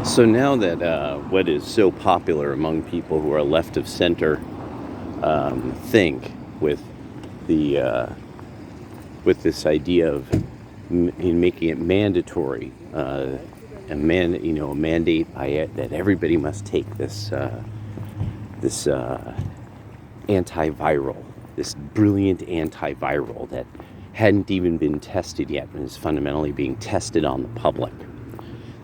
So now that what is so popular among people who are left of center think with the with this idea of in making it mandatory, a mandate by it that everybody must take this antiviral, this brilliant antiviral that hadn't even been tested yet and is fundamentally being tested on the public.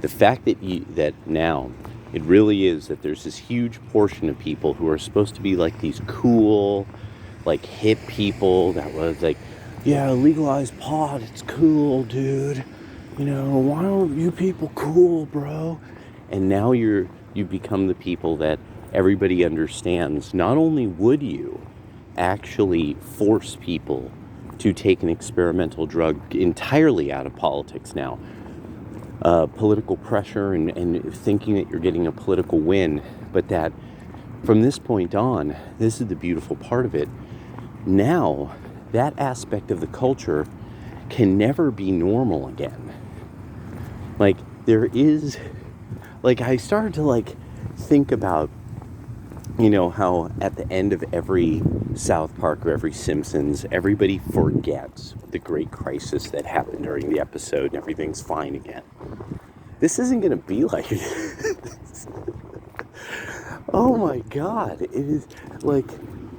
The fact that now it really is that there's this huge portion of people who are supposed to be like these cool, like hip people that was like, yeah, legalize pot, it's cool, dude. Why aren't you people cool, bro? And now you become the people that everybody understands. Not only would you actually force people to take an experimental drug entirely out of politics now, political pressure and thinking that you're getting a political win, but that from this point on, this is the beautiful part of it. Now, that aspect of the culture can never be normal again. Like, there is, like, I started to, like, think about, how at the end of every South Park or every Simpsons, everybody forgets the great crisis that happened during the episode and everything's fine again. This isn't going to be like this. Oh my God. It is like,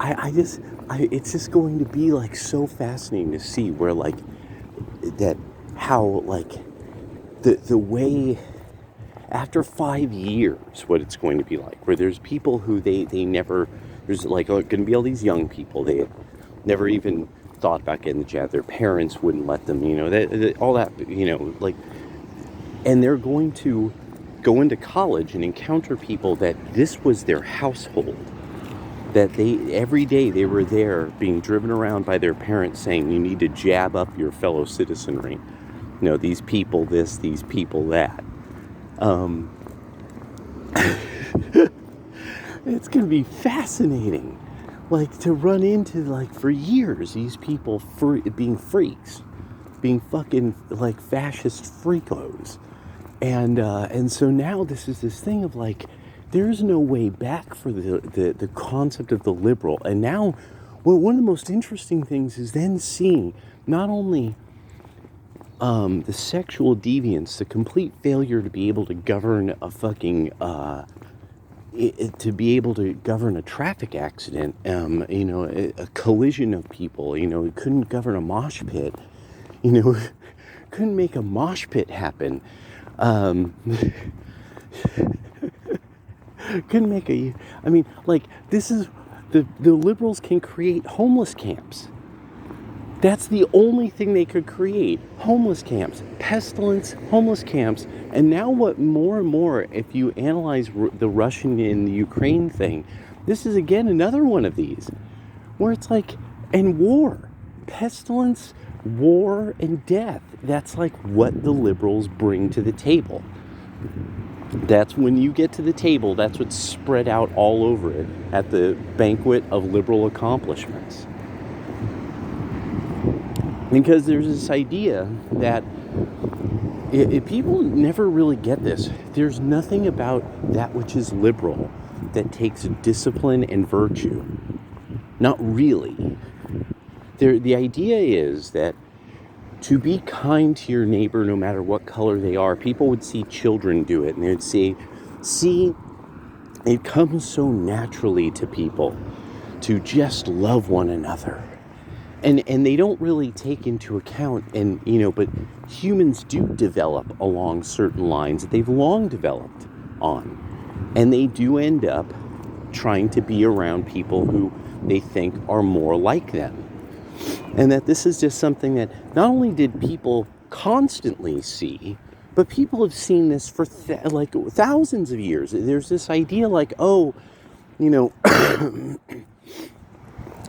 it's just going to be like so fascinating to see where like, that, how like, the way, after 5 years, what it's going to be like, where there's people who they never, there's like going to be all these young people, they had never even thought about getting the jab, their parents wouldn't let them, all that, like, and they're going to go into college and encounter people that this was their household, that every day they were there being driven around by their parents saying, you need to jab up your fellow citizenry. These people this, these people that. It's going to be fascinating, like, to run into, like, for years, these people being freaks, being fucking, like, fascist freakos. And so now this is this thing of, like, there's no way back for the concept of the liberal. And now, well, one of the most interesting things is then seeing not only the sexual deviance, the complete failure to be able to govern a fucking, to be able to govern a traffic accident, a collision of people, couldn't govern a mosh pit, couldn't make a mosh pit happen, couldn't make this is, the liberals can create homeless camps. That's the only thing they could create. Homeless camps, pestilence, homeless camps. And now what more and more, if you analyze the Russian and the Ukraine thing, this is again another one of these. Where it's like, and war. Pestilence, war, and death. That's like what the liberals bring to the table. That's when you get to the table, that's what's spread out all over it at the banquet of liberal accomplishments. Because there's this idea that if people never really get this, there's nothing about that which is liberal that takes discipline and virtue. Not really. The idea is that to be kind to your neighbor, no matter what color they are, people would see children do it, and they'd say, see, it comes so naturally to people to just love one another. And they don't really take into account, but humans do develop along certain lines that they've long developed on. And they do end up trying to be around people who they think are more like them. And that this is just something that not only did people constantly see, but people have seen this for thousands of years. There's this idea like,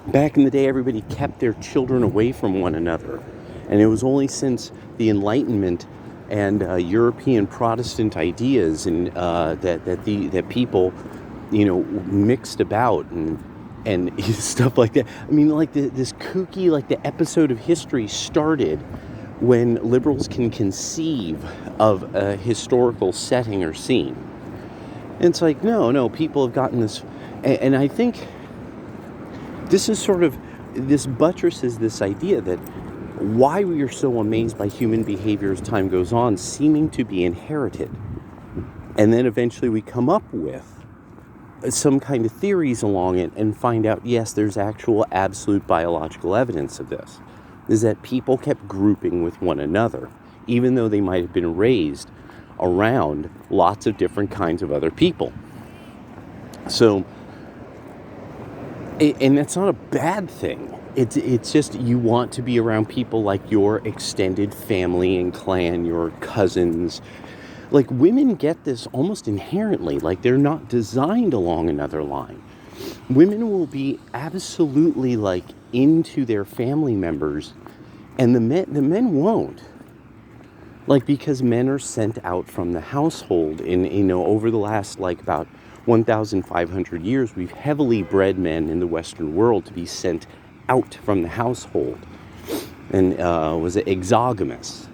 back in the day, everybody kept their children away from one another. And it was only since the Enlightenment and European Protestant ideas and that people, mixed about and stuff like that. I mean, like this kooky, like the episode of history started when liberals can conceive of a historical setting or scene. And it's like, no, people have gotten this. And I think this is sort of, this buttresses this idea that why we are so amazed by human behavior as time goes on, seeming to be inherited. And then eventually we come up with some kind of theories along it and find out, yes, there's actual absolute biological evidence of this. Is that people kept grouping with one another, even though they might have been raised around lots of different kinds of other people. So, and that's not a bad thing. It's just you want to be around people like your extended family and clan, your cousins. Like, women get this almost inherently, like they're not designed along another line. Women will be absolutely like into their family members, and the men won't. Like, because men are sent out from the household in, over the last like about 1,500 years, we've heavily bred men in the Western world to be sent out from the household. And was it exogamous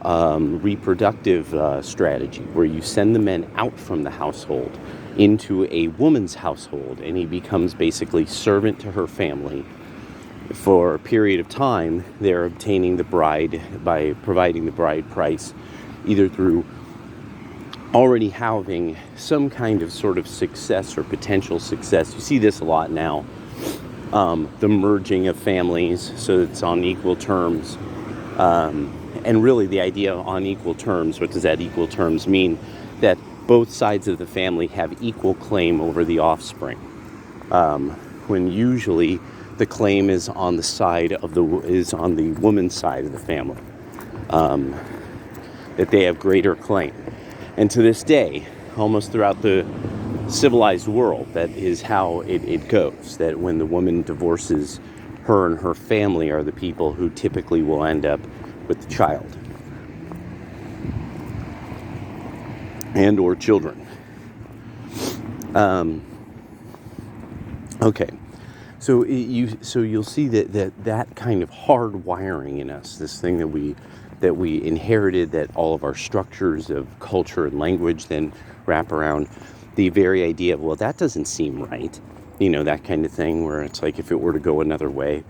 reproductive strategy, where you send the men out from the household into a woman's household, and he becomes basically servant to her family. For a period of time, they're obtaining the bride by providing the bride price, either through already having some kind of sort of success or potential success. You see this a lot now. The merging of families so it's on equal terms. And really the idea on equal terms, what does that equal terms mean? That both sides of the family have equal claim over the offspring. When usually the claim is on the woman's side of the family. That they have greater claim. And to this day, almost throughout the civilized world, that is how it goes. That when the woman divorces, her and her family are the people who typically will end up with the child and or children. Okay, so you'll see that kind of hard wiring in us, this thing that we inherited, that all of our structures of culture and language then wrap around the very idea of, well, that doesn't seem right, that kind of thing, where it's like, if it were to go another way,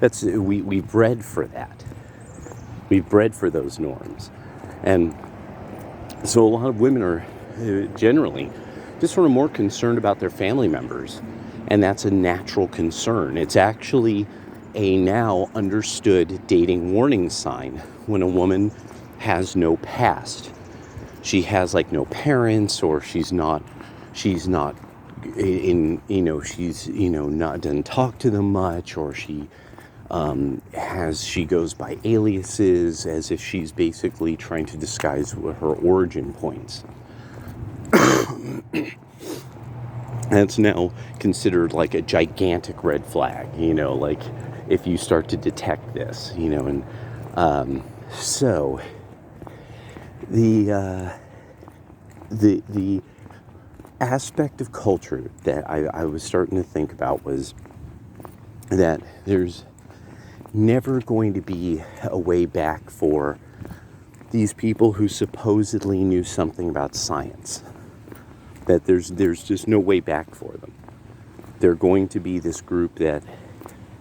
we bred for that. We've bred for those norms. And so a lot of women are generally just sort of more concerned about their family members. And that's a natural concern. It's actually a now understood dating warning sign when a woman has no past. She has like no parents, or she's not in, not doesn't talk to them much, or she goes by aliases as if she's basically trying to disguise her origin points. That's now considered like a gigantic red flag, like if you start to detect this, and so the aspect of culture that I was starting to think about was that there's never going to be a way back for these people who supposedly knew something about science. That there's just no way back for them. They're going to be this group that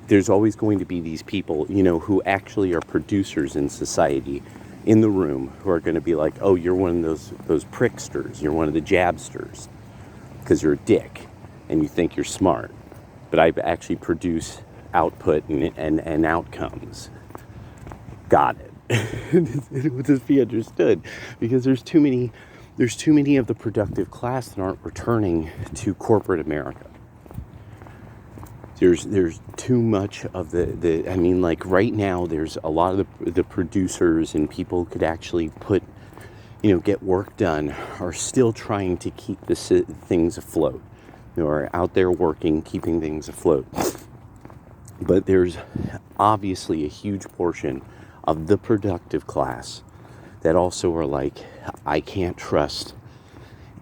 there's always going to be these people, who actually are producers in society in the room, who are going to be like, oh, you're one of those pricksters, you're one of the jabsters, because you're a dick and you think you're smart. But I actually produce output and outcomes. Got it. It would just be understood, because there's too many of the productive class that aren't returning to corporate America. There's too much of like right now there's a lot of the producers and people who could actually get work done are still trying to keep the things afloat. Are out there working, keeping things afloat. But there's obviously a huge portion of the productive class that also are like, I can't trust,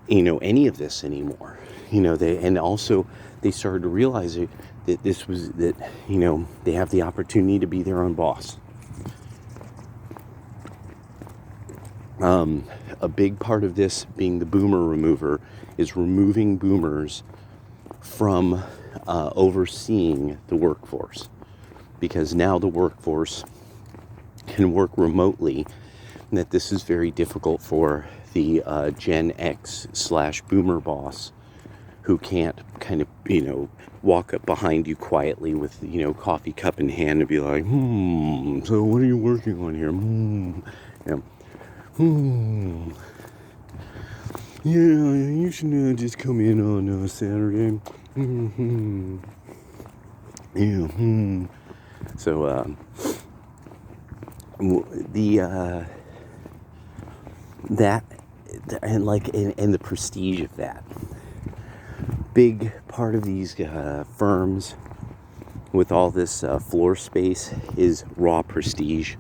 any of this anymore. They started to realize that they have the opportunity to be their own boss. A big part of this being the boomer remover is removing boomers from overseeing the workforce, because now the workforce can work remotely, and that this is very difficult for the Gen X / boomer boss who can't kind of, walk up behind you quietly with, coffee cup in hand and be like, so what are you working on here? Yeah, you should just come in on Saturday. Yeah. So, that, and the prestige of that. Big part of these firms with all this floor space is raw prestige.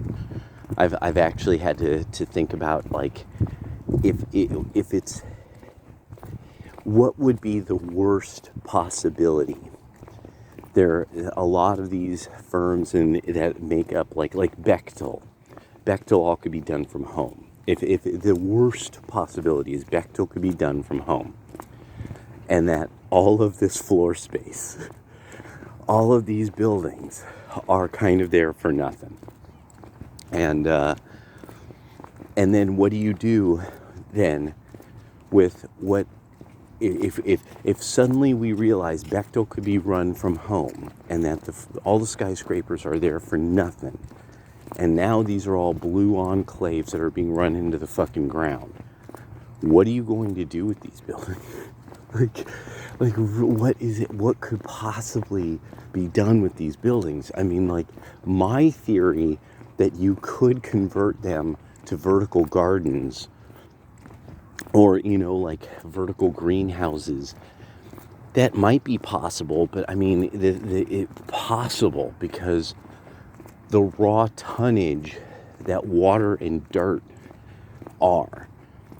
I've actually had to think about, like, if it's, what would be the worst possibility. There are a lot of these firms that make up, like Bechtel all could be done from home. If the worst possibility is Bechtel could be done from home, and that all of this floor space, all of these buildings are kind of there for nothing. And then what do you do then with what, if suddenly we realize Bechtel could be run from home, and that all the skyscrapers are there for nothing, and now these are all blue enclaves that are being run into the fucking ground, what are you going to do with these buildings? like what is it, what could possibly be done with these buildings? I mean, like, my theory that you could convert them to vertical gardens, or, like vertical greenhouses, that might be possible. But I mean, it's possible because the raw tonnage that water and dirt are,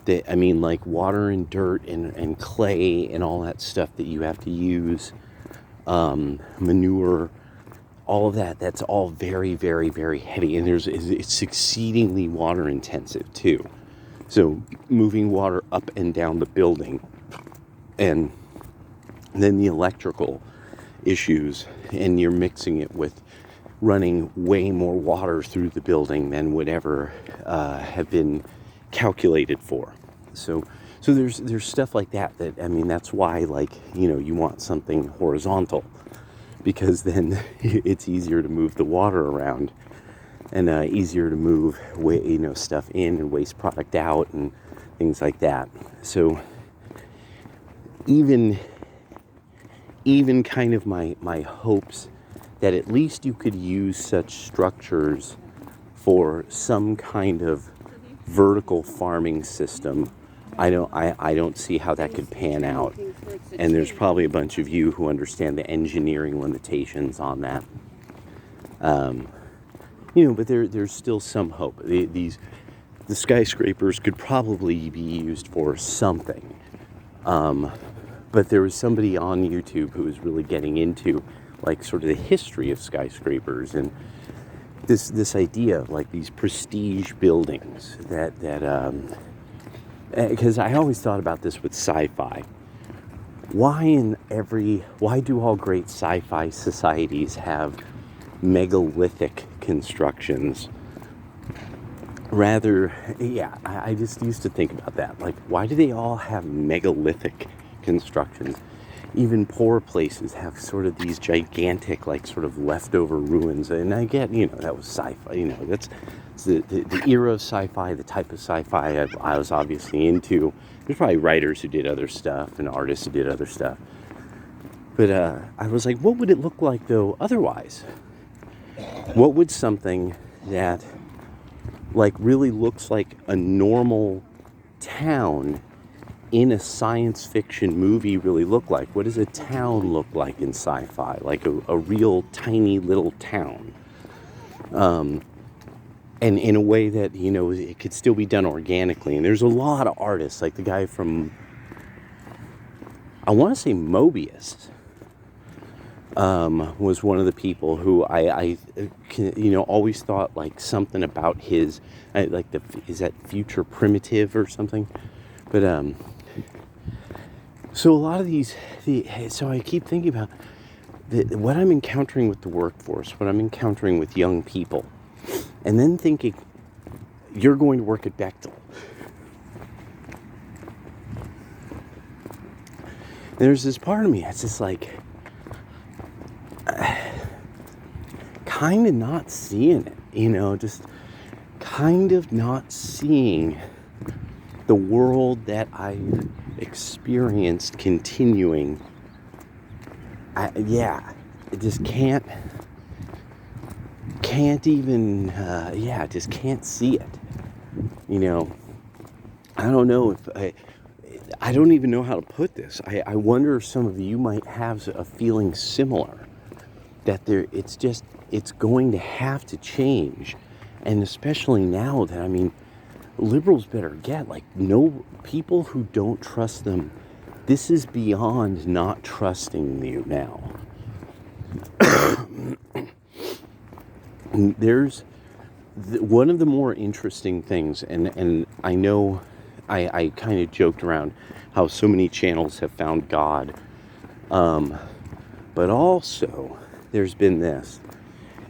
that, I mean, like water and dirt and clay and all that stuff that you have to use, manure, all of that, that's all very, very, very heavy. And it's exceedingly water intensive too. So moving water up and down the building, and then the electrical issues, and you're mixing it with running way more water through the building than would ever have been calculated for. So there's stuff like that, I mean, that's why, like, you want something horizontal, because then it's easier to move the water around, and easier to move stuff in and waste product out and things like that. So even kind of my hopes that at least you could use such structures for some kind of vertical farming system, I don't see how that could pan out. And there's probably a bunch of you who understand the engineering limitations on that. But there's still some hope. The skyscrapers could probably be used for something. But there was somebody on YouTube who was really getting into, like, sort of the history of skyscrapers, and this idea of, like, these prestige buildings that because I always thought about this with sci-fi. Why do all great sci-fi societies have megalithic constructions? I just used to think about that. Like, why do they all have megalithic constructions? Even poor places have sort of these gigantic, like, sort of leftover ruins. And I get, that was sci-fi. That's the era of sci-fi, the type of sci-fi I was obviously into. There's probably writers who did other stuff and artists who did other stuff. But I was like, what would it look like, though, otherwise? What would something that, like, really looks like a normal town in a science fiction movie really look like? What does a town look like in sci-fi? Like a real tiny little town. And in a way that, it could still be done organically. And there's a lot of artists, like the guy from, I want to say Mobius. was one of the people who I always thought like something about his, is that Future Primitive or something? But, so a lot of so I keep thinking about what I'm encountering with the workforce, what I'm encountering with young people, and then thinking, you're going to work at Bechtel. There's this part of me that's just like, kind of not seeing it, just kind of not seeing the world that I experienced continuing. I just can't even, just can't see it. I don't know if I don't even know how to put this. I wonder if some of you might have a feeling similar, that it's going to have to change. And especially now that, liberals better get, no people who don't trust them. This is beyond not trusting you now. There's one of the more interesting things, and I know I kind of joked around how so many channels have found God. But also, there's been this,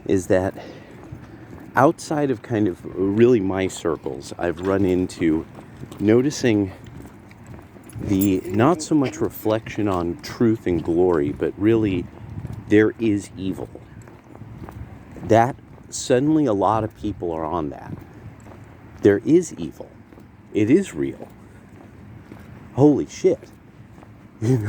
is that outside of kind of really my circles, I've run into noticing the not so much reflection on truth and glory, but really there is evil. That suddenly a lot of people are on that. There is evil. It is real. Holy shit. And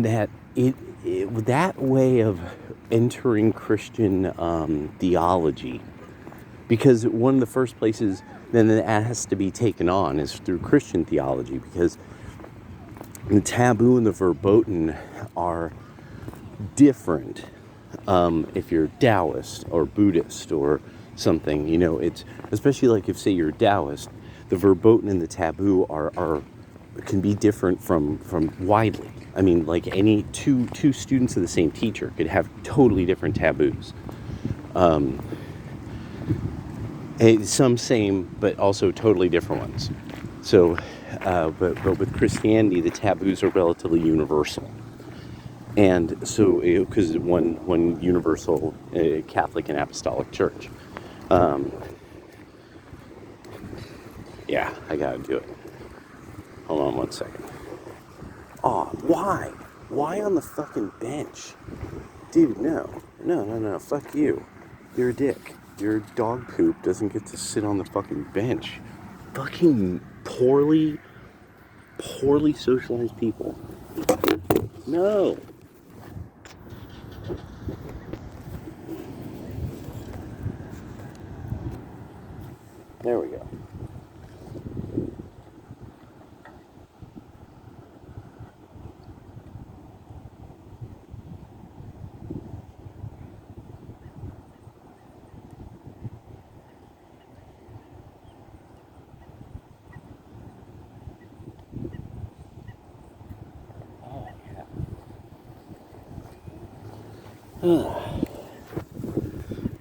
that that way of entering Christian theology, because one of the first places then that has to be taken on is through Christian theology, because the taboo and the verboten are different. If you're Taoist or Buddhist or something, it's especially like if say you're Taoist, the verboten and the taboo can be different from widely. Like any two students of the same teacher could have totally different taboos. Some same, but also totally different ones. So, but with Christianity, the taboos are relatively universal. And so, because one universal Catholic and Apostolic Church. I gotta do it. Hold on 1 second. Oh, why? Why on the fucking bench? Dude, no, fuck you. You're a dick. Your dog poop doesn't get to sit on the fucking bench. Fucking poorly socialized people. No. There we go.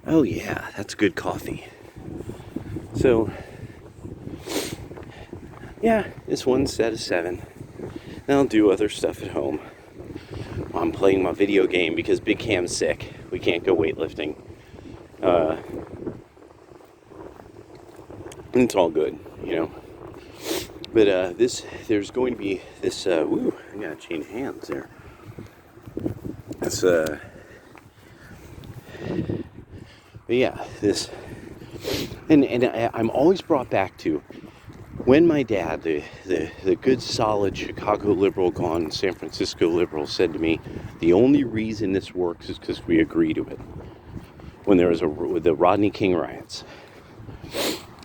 Oh yeah, that's good coffee. So, yeah, it's one set of 7. Then I'll do other stuff at home. I'm playing my video game because Big Cam's sick. We can't go weightlifting. It's all good, But there's going to be this. I gotta change hands there. It's But yeah, this, and I'm always brought back to when my dad, the good solid Chicago liberal gone San Francisco liberal, said to me, the only reason this works is because we agree to it. When there was the Rodney King riots,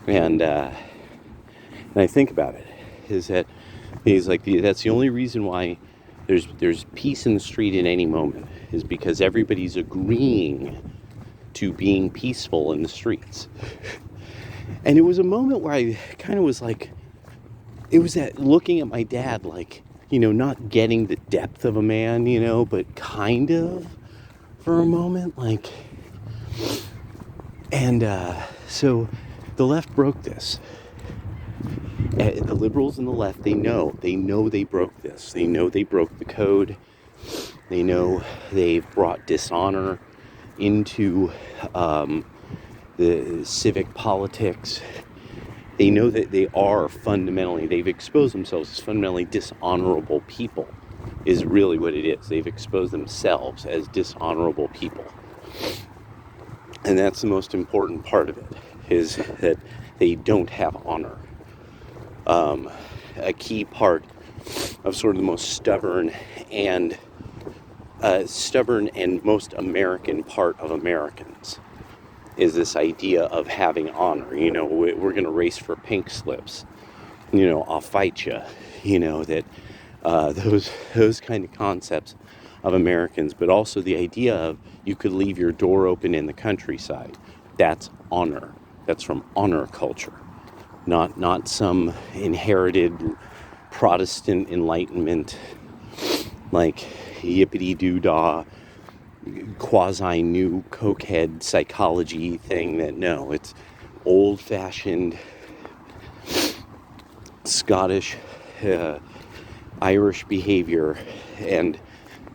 and I think about it, is that he's like, that's the only reason why there's peace in the street at any moment, is because everybody's agreeing to being peaceful in the streets. And it was a moment where I kind of was like, it was that looking at my dad like, not getting the depth of a man, but kind of for a moment, like, and so the left broke this. The liberals and the left, they know they broke this. They know they broke the code. They know they've brought dishonor into the civic politics. They know that they've exposed themselves as fundamentally dishonorable people, is really what it is. They've exposed themselves as dishonorable people. And that's the most important part of it, is that they don't have honor. A key part of sort of the most stubborn and most American part of Americans is this idea of having honor. We're going to race for pink slips. I'll fight you. That those kind of concepts of Americans, but also the idea of you could leave your door open in the countryside. That's honor. That's from honor culture, not some inherited Protestant Enlightenment, like yippity-doo-dah, quasi-new cokehead psychology thing. That no, it's old-fashioned Scottish, Irish behavior, and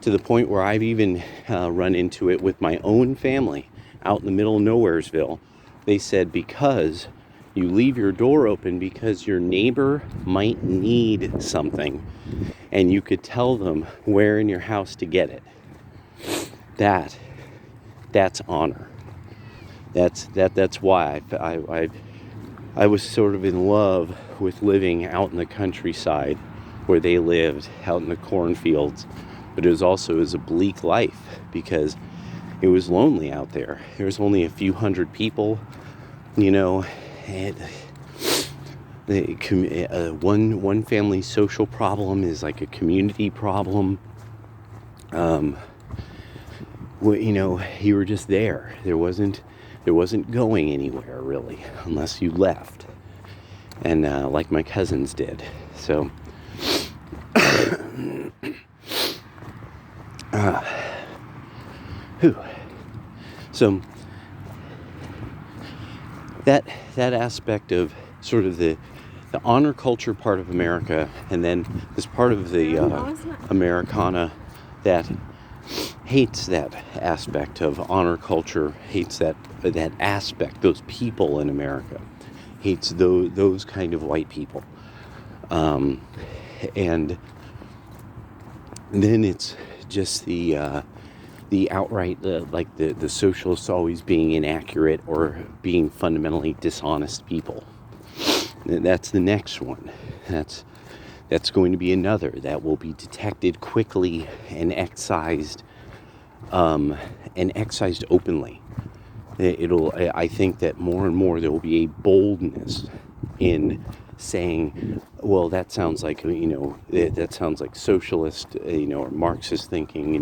to the point where I've even run into it with my own family out in the middle of Nowheresville. They said, because you leave your door open because your neighbor might need something, and you could tell them where in your house to get it. That's honor. That's why I was sort of in love with living out in the countryside where they lived, out in the cornfields. But it was a bleak life because it was lonely out there. There was only a few hundred people, and one family's social problem is like a community problem. You were just there. There wasn't going anywhere really, unless you left, and like my cousins did. So, so that aspect of sort of the honor culture part of America, and then this part of the Americana that hates that aspect of honor culture, hates that aspect, those people in America, hates those kind of white people, and then it's just the outright the socialists always being inaccurate or being fundamentally dishonest people. That's the next one. That's going to be another that will be detected quickly and excised openly. I think that more and more there will be a boldness in saying, well, that sounds like, that sounds like socialist, or Marxist thinking,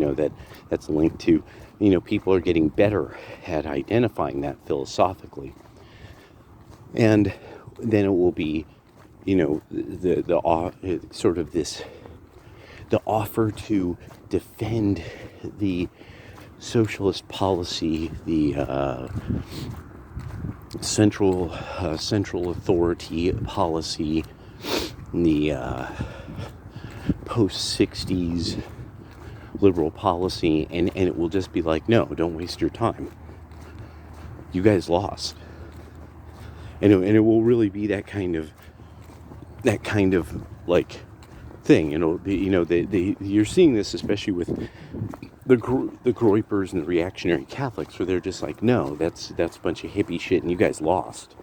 that's linked to, people are getting better at identifying that philosophically. And then it will be, the sort of this, the offer to defend the socialist policy, the central authority policy, the post-60s liberal policy, and it will just be like, no, don't waste your time. You guys lost. And it will really be that kind of like thing. You're seeing this especially with the Groypers and the reactionary Catholics, where they're just like, no, that's a bunch of hippie shit, and you guys lost.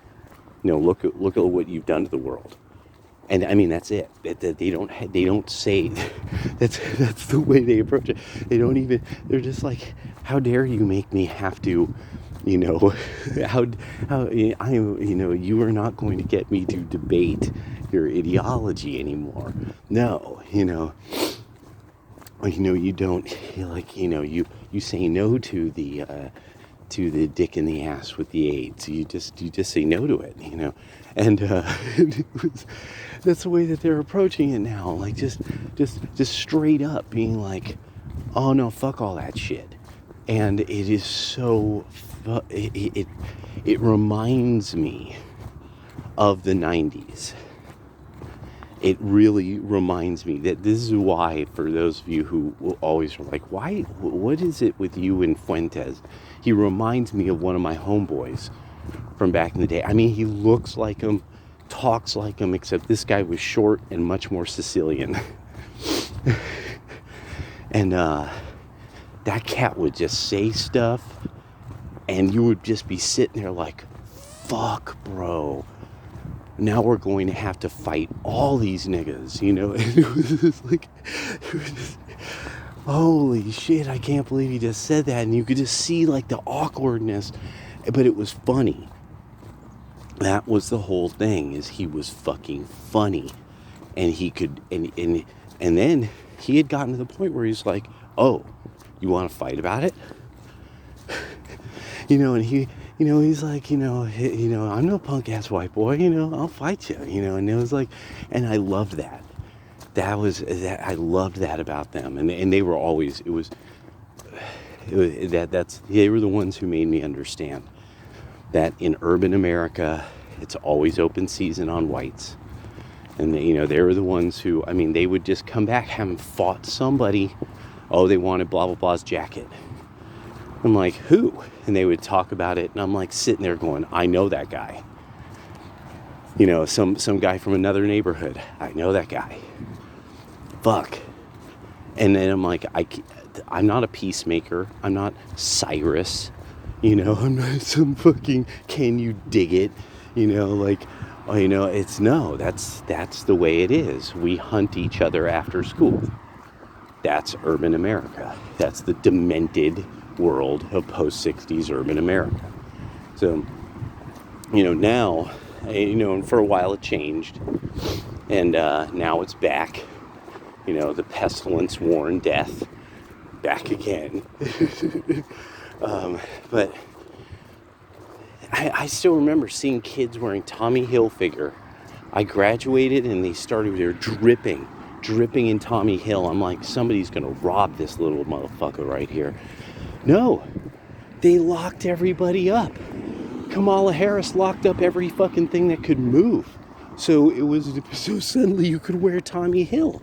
Look at what you've done to the world. And I mean, that's it. They don't say that's the way they approach it. They're just like, how dare you make me have to, how you are not going to get me to debate your ideology anymore. No, you don't, you say no to the to the dick in the ass with the AIDS. You just say no to it, you know. And that's the way that they're approaching it now. Like just straight up being like, oh no, fuck all that shit. And it is so it reminds me of the 90s. It really reminds me that this is why, for those of you who always are like, why, what is it with you and Fuentes? He reminds me of one of my homeboys from back in the day. I mean, he looks like him, talks like him, except this guy was short and much more Sicilian. And that cat would just say stuff, and you would just be sitting there like, fuck, bro. Now we're going to have to fight all these niggas, you know? And it was just like, holy shit, I can't believe he just said that. And you could just see like the awkwardness, but it was funny. That was the whole thing, is he was fucking funny. And he could, and then he had gotten to the point where he's like, oh, you want to fight about it? You know, and he, you know, he's like, I'm no punk ass white boy, you know, I'll fight you, you know. And it was like, and I loved that. I loved that about them. And they were always, they were the ones who made me understand that in urban America, it's always open season on whites. And they were the ones who, I mean, they would just come back having fought somebody. Oh, they wanted blah, blah, blah's jacket. I'm like, who? And they would talk about it, and I'm like sitting there going, I know that guy. You know, some guy from another neighborhood. I know that guy. Fuck. And then I'm like, I'm not a peacemaker. I'm not Cyrus. You know, I'm not some fucking, can you dig it? You know, like, oh, you know, that's the way it is. We hunt each other after school. That's urban America. That's the demented world of post-60s urban America. So, you know, now, you know, and for a while it changed, and now it's back. You know, the pestilence, war, and death, back again. But I still remember seeing kids wearing Tommy Hilfiger. I graduated and they were dripping in Tommy Hill. I'm like, somebody's gonna rob this little motherfucker right here. No, they locked everybody up. Kamala Harris locked up every fucking thing that could move. So suddenly you could wear Tommy Hill.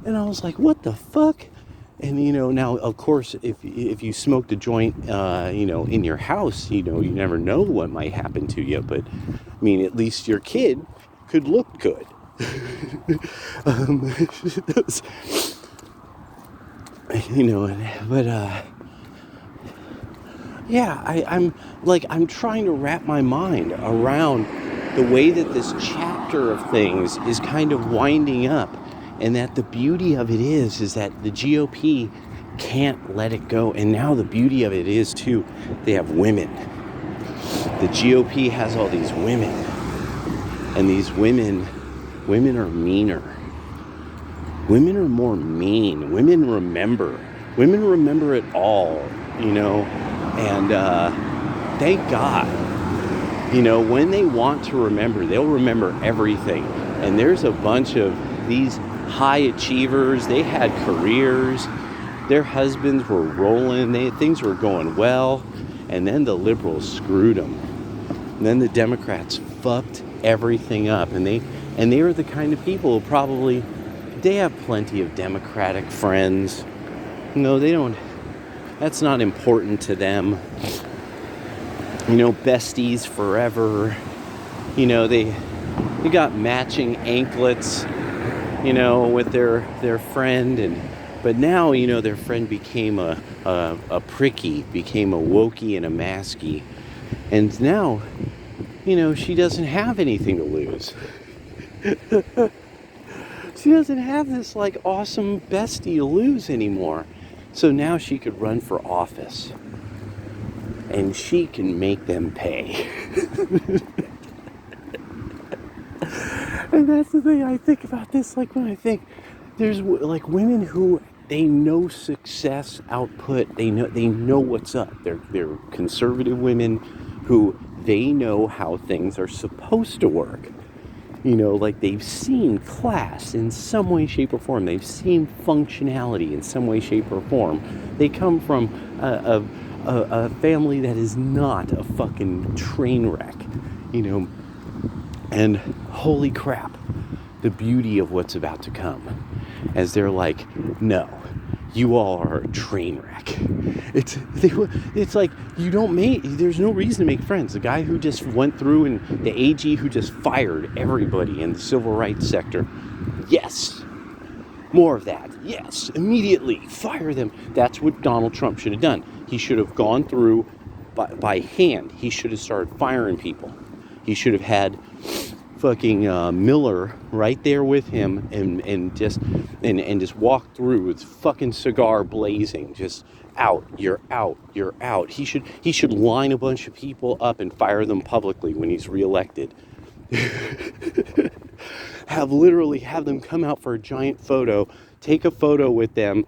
And I was like, what the fuck? And, you know, now, of course, if you smoked a joint, you know, in your house, you know, you never know what might happen to you. But, I mean, at least your kid could look good. You know, but, yeah, I'm trying to wrap my mind around the way that this chapter of things is kind of winding up. And that the beauty of it is that the GOP can't let it go. And now the beauty of it is, too, they have women. The GOP has all these women. And these women are meaner. Women are more mean. Women remember it all, you know. And thank God, you know, when they want to remember, they'll remember everything. And there's a bunch of these high achievers. They had careers, their husbands were rolling, things were going well, and then the liberals screwed them, and then the Democrats fucked everything up. And they were the kind of people who probably, they have plenty of Democratic friends. No, they don't, that's not important to them. You know, besties forever. You know, they got matching anklets, you know, with their friend, but now, you know, their friend became a pricky, became a wokey and a masky, and now, you know, she doesn't have anything to lose. She doesn't have this like awesome bestie to lose anymore, so now she could run for office, and she can make them pay. And that's the thing I think about this, like when I think there's like women who they know success output. They know what's up. They're conservative women who they know how things are supposed to work. Like they've seen class in some way, shape, or form. They've seen functionality in some way, shape, or form. They come from a family that is not a fucking train wreck, And holy crap, the beauty of what's about to come. As they're like, no, you all are a train wreck. It's like there's no reason to make friends. The guy who just went through and the AG who just fired everybody in the civil rights sector. Yes. More of that. Yes. Immediately fire them. That's what Donald Trump should have done. He should have gone through by hand. He should have started firing people. He should have had fucking Miller right there with him and just walk through with fucking cigar blazing, just out, you're out, you're out. He should line a bunch of people up and fire them publicly when he's reelected. Have them come out for a giant photo, take a photo with them,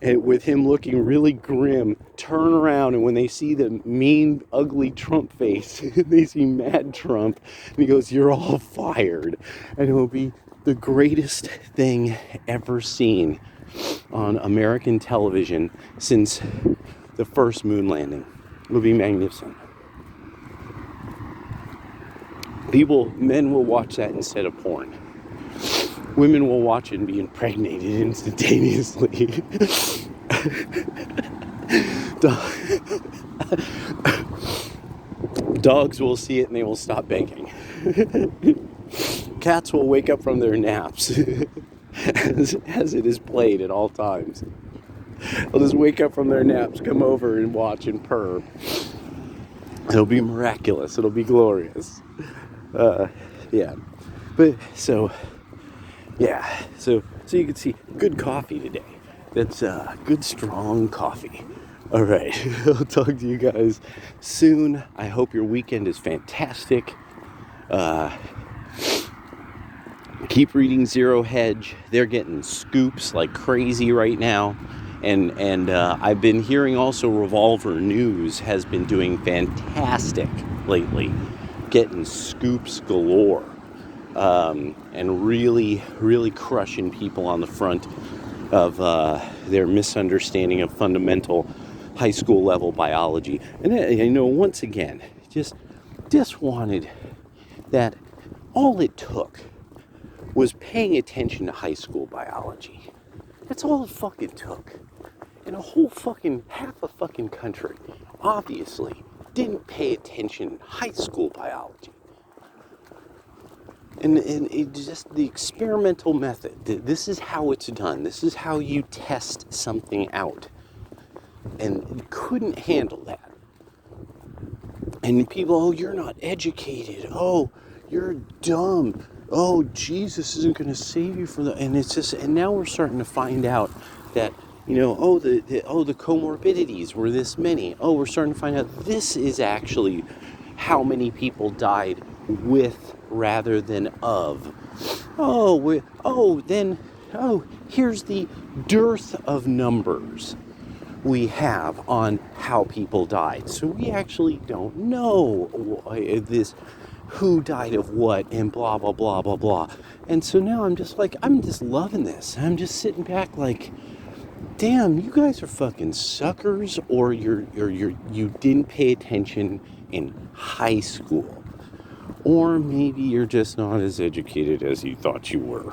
and with him looking really grim, turn around, and when they see the mean, ugly Trump face, they see mad Trump, and he goes, "You're all fired." And it will be the greatest thing ever seen on American television since the first moon landing. It will be magnificent. Men will watch that instead of porn. Women will watch it and be impregnated instantaneously. Dogs will see it and they will stop begging. Cats will wake up from their naps as it is played at all times. They'll just wake up from their naps, come over and watch and purr. It'll be miraculous. It'll be glorious. Yeah. But so you can see good coffee today. That's good strong coffee. All right, I'll talk to you guys soon. I hope your weekend is fantastic. Keep reading Zero Hedge. They're getting scoops like crazy right now. And I've been hearing also Revolver News has been doing fantastic lately, getting scoops galore, and really, really crushing people on the front of their misunderstanding of fundamental high school level biology. And once again, just wanted that all it took was paying attention to high school biology. That's all it fucking took. And a whole fucking half a fucking country obviously didn't pay attention in high school biology. And it just the experimental method. This is how it's done. This is how you test something out. And couldn't handle that. And people, oh, you're not educated. Oh, you're dumb. Oh, Jesus isn't going to save you from that. And it's just, and now we're starting to find out that, the comorbidities were this many. Oh, we're starting to find out this is actually how many people died with rather than of. Here's the dearth of numbers we have on how people died. So we actually don't know this, who died of what, and blah, blah, blah, blah, blah. And so now I'm just loving this. I'm just sitting back like, damn, you guys are fucking suckers, or you didn't pay attention in high school. Or maybe you're just not as educated as you thought you were.